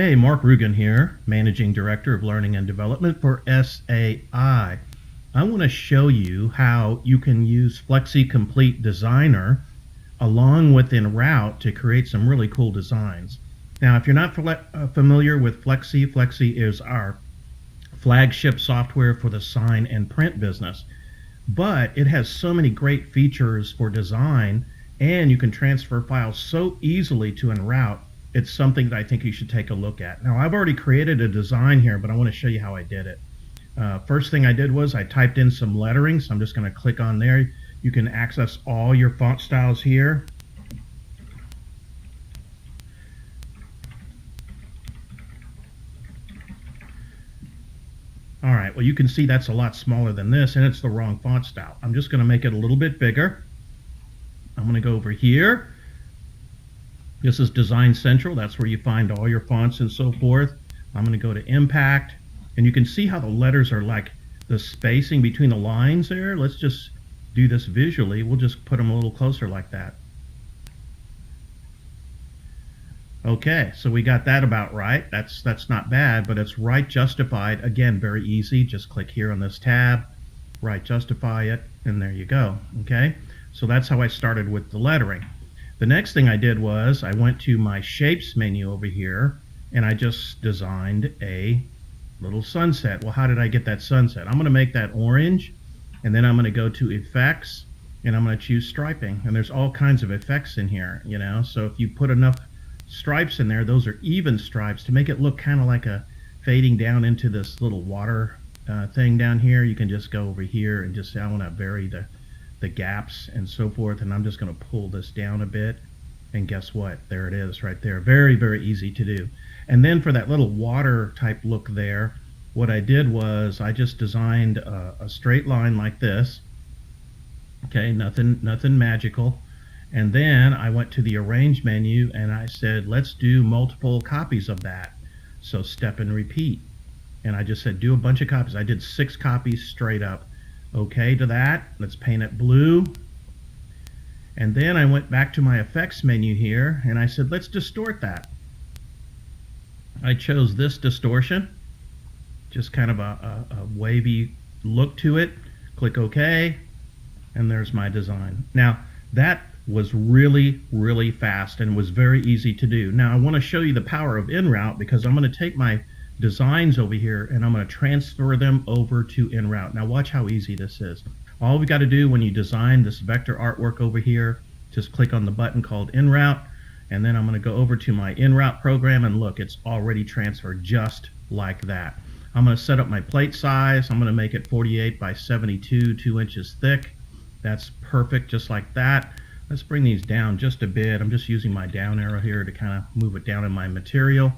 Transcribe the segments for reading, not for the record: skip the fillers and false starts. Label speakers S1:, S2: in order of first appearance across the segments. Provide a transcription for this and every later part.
S1: Hey, Mark Rugen here, Managing Director of Learning and Development for SAI. I want to show you how you can use Flexi Complete Designer along with EnRoute to create some really cool designs. Now, if you're not familiar with Flexi, Flexi is our flagship software for the sign and print business. But it has so many great features for design, and you can transfer files so easily to EnRoute. It's something that I think you should take a look at. Now, I've already created a design here, but I want to show you how I did it. First thing I did was I typed in some lettering, so I'm just going to click on there. You can access all your font styles here. All right, well, you can see that's a lot smaller than this, and it's the wrong font style. I'm just going to make it a little bit bigger. I'm going to go over here. This is Design Central. That's where you find all your fonts and so forth. I'm going to go to Impact, and you can see how the letters are like the spacing between the lines there. Let's just do this visually. We'll just put them a little closer like that. Okay, so we got that about right. That's not bad, but it's right justified. Again, very easy. Just click here on this tab, right justify it, and there you go. Okay, so that's how I started with the lettering. The next thing I did was I went to my Shapes menu over here, and I just designed a little sunset. Well, how did I get that sunset? I'm going to make that orange, and then I'm going to go to Effects, and I'm going to choose Striping. And there's all kinds of effects in here, you know. So if you put enough stripes in there, those are even stripes to make it look kind of like a fading down into this little water thing down here. You can just go over here and just say, I want to vary the gaps and so forth, and I'm just going to pull this down a bit, and guess what? There it is right there. Very, very easy to do. And then for that little water type look there, what I did was I just designed a straight line like this. Okay, nothing magical. And then I went to the Arrange menu and I said, let's do multiple copies of that. So step and repeat. And I just said, do a bunch of copies. I did 6 copies straight up. Okay to that. Let's paint it blue. And then I went back to my Effects menu here and I said, let's distort that. I chose this distortion. Just kind of a wavy look to it. Click OK. And there's my design. Now, that was really, really fast and was very easy to do. Now I want to show you the power of EnRoute because I'm going to take my designs over here and I'm going to transfer them over to EnRoute. Now watch how easy this is. All we got to do when you design this vector artwork over here, just click on the button called EnRoute, and then I'm going to go over to my EnRoute program and look, it's already transferred just like that. I'm going to set up my plate size. I'm going to make it 48 by 72, 2 inches thick. That's perfect, just like that. Let's bring these down just a bit. I'm just using my down arrow here to kind of move it down in my material.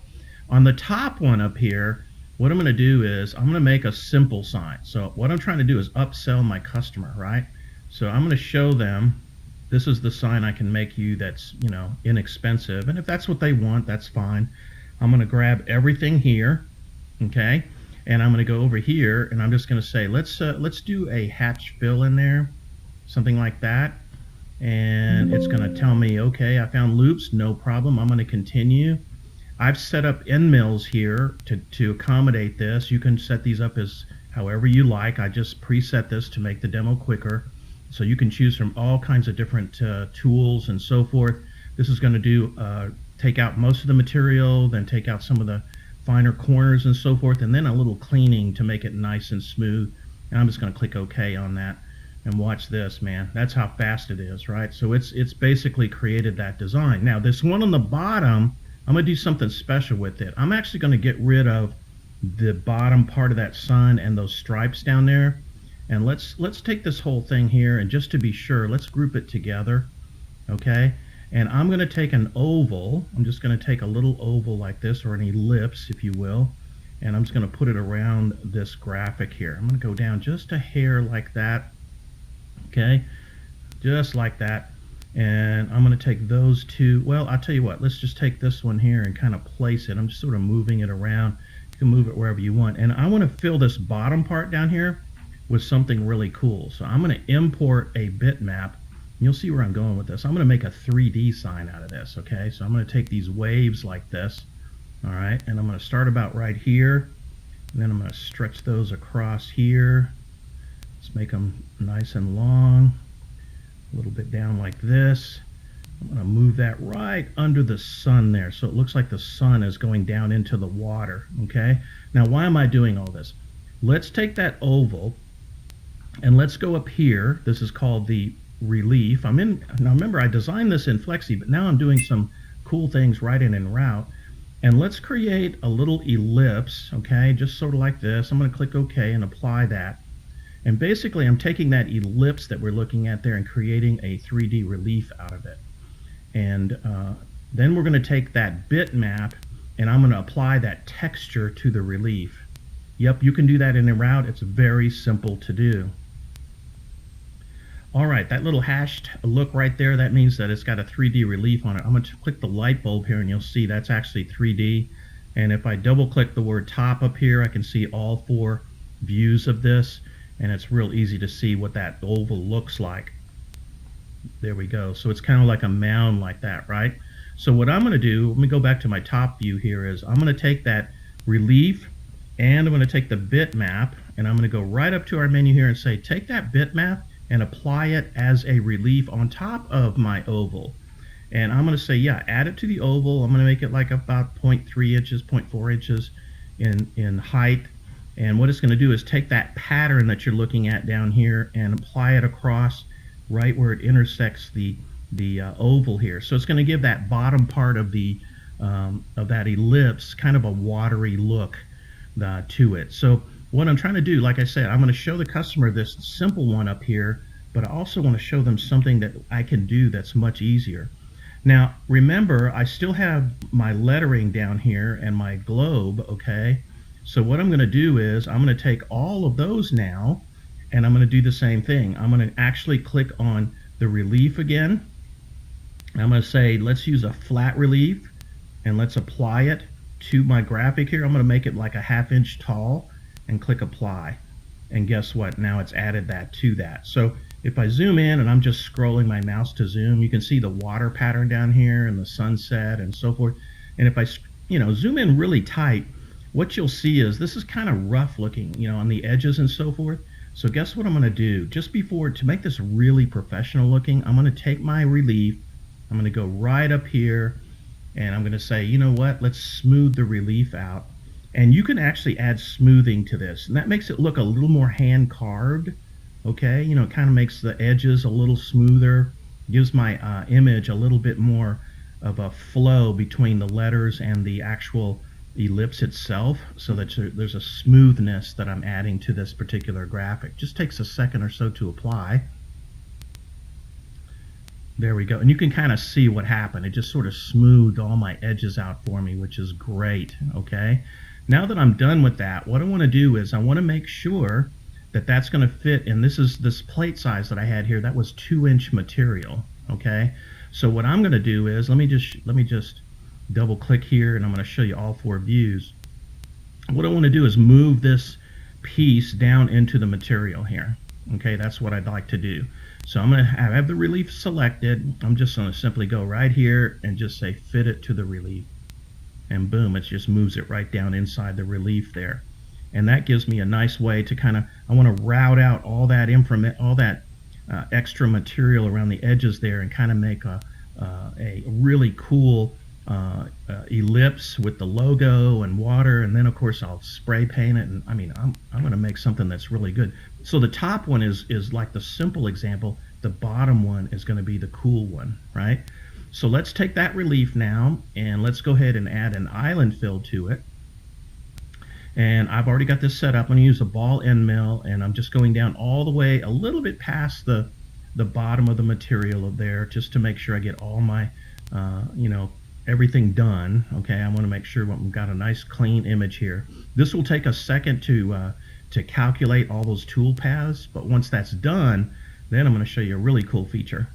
S1: On the top one up here, what I'm going to do is I'm going to make a simple sign. So what I'm trying to do is upsell my customer, right? So I'm going to show them this is the sign I can make you that's, you know, inexpensive. And if that's what they want, that's fine. I'm going to grab everything here, okay? And I'm going to go over here and I'm just going to say, let's do a hatch fill in there, something like that. And it's going to tell me, okay, I found loops, no problem. I'm going to continue. I've set up end mills here to accommodate this. You can set these up as however you like. I just preset this to make the demo quicker. So you can choose from all kinds of different tools and so forth. This is going to do take out most of the material, then take out some of the finer corners and so forth, and then a little cleaning to make it nice and smooth. And I'm just going to click OK on that. And watch this, man. That's how fast it is, right? So it's basically created that design. Now this one on the bottom, I'm going to do something special with it. I'm actually going to get rid of the bottom part of that sun and those stripes down there. And let's take this whole thing here, and just to be sure, let's group it together, okay? And I'm going to take an oval. I'm just going to take a little oval like this, or an ellipse, if you will, and I'm just going to put it around this graphic here. I'm going to go down just a hair like that. Okay, just like that. And I'm going to take those two. Well, I'll tell you what, let's just take this one here and kind of place it. I'm just sort of moving it around. You can move it wherever you want. And I want to fill this bottom part down here with something really cool. So I'm going to import a bitmap. You'll see where I'm going with this. I'm going to make a 3D sign out of this, okay? So I'm going to take these waves like this, All right, and I'm going to start about right here, and then I'm going to stretch those across here. Let's make them nice and long, a little bit down like this. I'm going to move that right under the sun there, so it looks like the sun is going down into the water. Okay, now why am I doing all this? Let's take that oval and let's go up here. This is called the relief. Now remember, I designed this in Flexi, but now I'm doing some cool things right in EnRoute. And let's create a little ellipse, okay, just sort of like this. I'm going to click OK and apply that. And basically, I'm taking that ellipse that we're looking at there and creating a 3D relief out of it. And then we're going to take that bitmap and I'm going to apply that texture to the relief. Yep, you can do that in EnRoute. It's very simple to do. All right, that little hashed look right there, that means that it's got a 3D relief on it. I'm going to click the light bulb here and you'll see that's actually 3D. And if I double click the word top up here, I can see all 4 views of this, and it's real easy to see what that oval looks like. There we go. So it's kind of like a mound like that, right? So what I'm going to do, let me go back to my top view here, is I'm going to take that relief and I'm going to take the bitmap and I'm going to go right up to our menu here and say, take that bitmap and apply it as a relief on top of my oval. And I'm going to say, yeah, add it to the oval. I'm going to make it like about 0.3 inches, 0.4 inches in height. And what it's going to do is take that pattern that you're looking at down here and apply it across right where it intersects the oval here. So it's going to give that bottom part of that ellipse kind of a watery look to it. So what I'm trying to do, like I said, I'm going to show the customer this simple one up here, but I also want to show them something that I can do that's much easier. Now, remember, I still have my lettering down here and my globe, okay? So what I'm going to do is I'm going to take all of those now, and I'm going to do the same thing. I'm going to actually click on the relief again. I'm going to say, let's use a flat relief, and let's apply it to my graphic here. I'm going to make it like a 1/2 inch tall, and click apply, and guess what, now it's added that to that. So if I zoom in and I'm just scrolling my mouse to zoom, you can see the water pattern down here and the sunset and so forth. And if I zoom in really tight, what you'll see is this is kind of rough looking on the edges and so forth. So guess what I'm going to do, just before, to make this really professional looking, I'm going to take my relief, I'm going to go right up here and I'm going to say, you know what, let's smooth the relief out. And you can actually add smoothing to this, and that makes it look a little more hand carved. Okay, it kind of makes the edges a little smoother, gives my image a little bit more of a flow between the letters and the actual ellipse itself, so that there's a smoothness that I'm adding to this particular graphic. Just takes a second or so to apply. There we go, and you can kind of see what happened. It just sort of smoothed all my edges out for me, which is great. Okay. Now that I'm done with that, what I want to do is I want to make sure that that's going to fit, and this plate size that I had here, that was 2-inch material. Okay, so what I'm going to do is let me just double click here and I'm going to show you all 4 views. What I want to do is move this piece down into the material here. Okay, that's what I'd like to do. So I'm going to have the relief selected. I'm just going to simply go right here and just say fit it to the relief. And boom, it just moves it right down inside the relief there. And that gives me a nice way to kind of, I want to route out all that extra material around the edges there and kind of make a really cool ellipse with the logo and water. And then of course I'll spray paint it, and I'm going to make something that's really good. So the top one is like the simple example. The bottom one is going to be the cool one, right? So let's take that relief now and let's go ahead and add an island fill to it. And I've already got this set up. I'm going to use a ball end mill, and I'm just going down all the way a little bit past the bottom of the material of there, just to make sure I get all my everything done. Okay, I want to make sure we've got a nice clean image here. This will take a second to calculate all those tool paths, but once that's done, then I'm going to show you a really cool feature.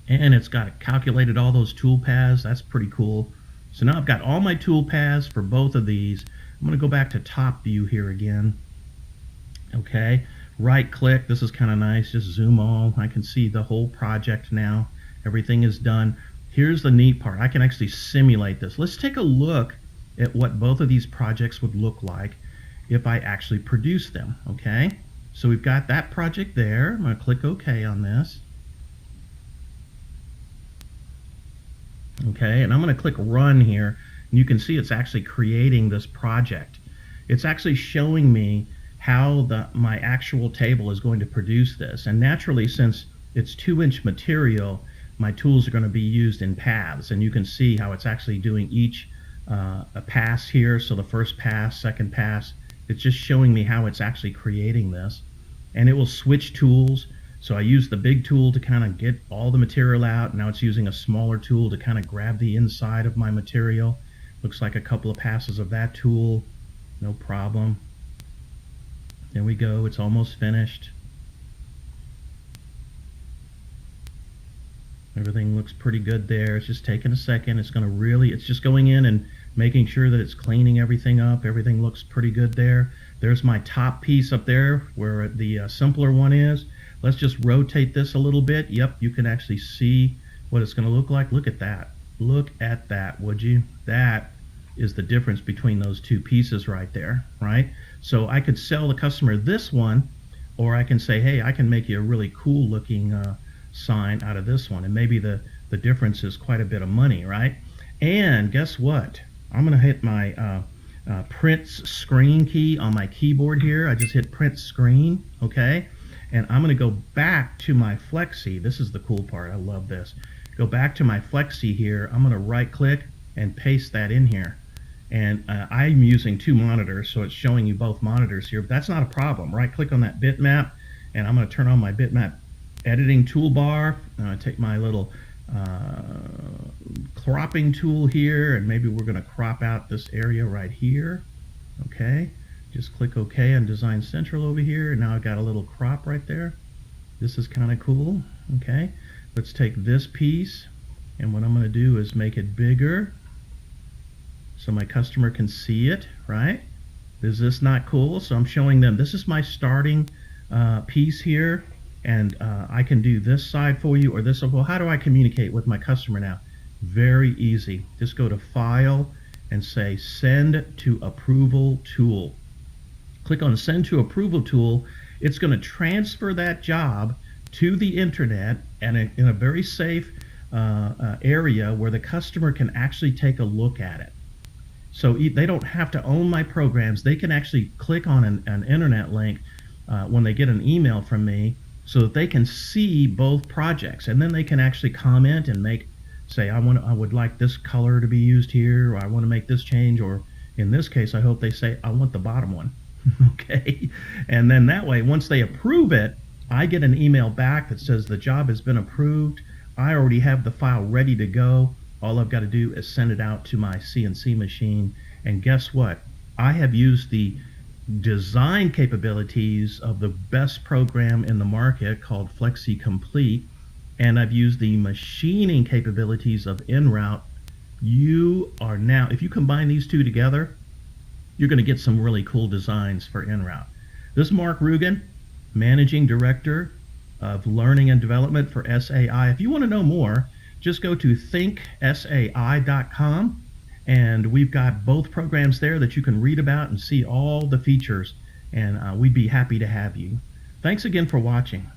S1: And it's got calculated all those tool paths. That's pretty cool. So now I've got all my tool paths for both of these. I'm going to go back to top view here again. Okay, right click. This is kind of nice. Just zoom all. I can see the whole project now. Everything is done. here's the neat part. I can actually simulate this. Let's take a look at what both of these projects would look like if I actually produce them, okay? So we've got that project there. I'm going to click OK on this. Okay, and I'm going to click Run here, and you can see it's actually creating this project. It's actually showing me how my actual table is going to produce this. And naturally, since it's 2-inch material, my tools are going to be used in paths, and you can see how it's actually doing each a pass here. So the first pass, second pass, it's just showing me how it's actually creating this. And it will switch tools. So I use the big tool to kind of get all the material out. Now it's using a smaller tool to kind of grab the inside of my material. Looks like a couple of passes of that tool. No problem. There we go. It's almost finished. Everything looks pretty good there. It's just taking a second. It's just going in and making sure that it's cleaning everything up. Everything looks pretty good there. There's my top piece up there where the simpler one is. Let's just rotate this a little bit. Yep, you can actually see what it's going to look like. Look at that. Look at that, would you? That is the difference between those two pieces right there, right? So I could sell the customer this one, or I can say, hey, I can make you a really cool looking sign out of this one, and maybe the difference is quite a bit of money, right? And guess what? I'm going to hit my print screen key on my keyboard here. I just hit print screen, okay? And I'm going to go back to my Flexi. This is the cool part. I love this. Go back to my Flexi here. I'm going to right click and paste that in here. And I'm using 2 monitors, so it's showing you both monitors here, but that's not a problem. Right click on that bitmap, and I'm going to turn on my bitmap editing toolbar. Take my little cropping tool here, and maybe we're going to crop out this area right here. Okay, just click OK on Design Central over here, and now I've got a little crop right there. This is kind of cool. Okay, let's take this piece, and what I'm going to do is make it bigger so my customer can see it, right? Is this not cool? So I'm showing them, this is my starting piece here, and I can do this side for you, or this. Well, how do I communicate with my customer now? Very easy. Just go to File and say Send to Approval Tool. Click on Send to Approval Tool. It's going to transfer that job to the internet and in a very safe area where the customer can actually take a look at it. So they don't have to own my programs. They can actually click on an internet link when they get an email from me, so that they can see both projects, and then they can actually comment and say, I would like this color to be used here, or I want to make this change, or in this case, I hope they say, I want the bottom one. Okay, and then that way, once they approve it, I get an email back that says the job has been approved. I already have the file ready to go. All I've got to do is send it out to my CNC machine, and guess what? I have used the design capabilities of the best program in the market called Flexi Complete, and I've used the machining capabilities of EnRoute. You are now, if you combine these two together, you're going to get some really cool designs for EnRoute. This is Mark Rugen, Managing Director of Learning and Development for SAI. If you want to know more, just go to thinksai.com, and we've got both programs there that you can read about and see all the features, and we'd be happy to have you. Thanks again for watching.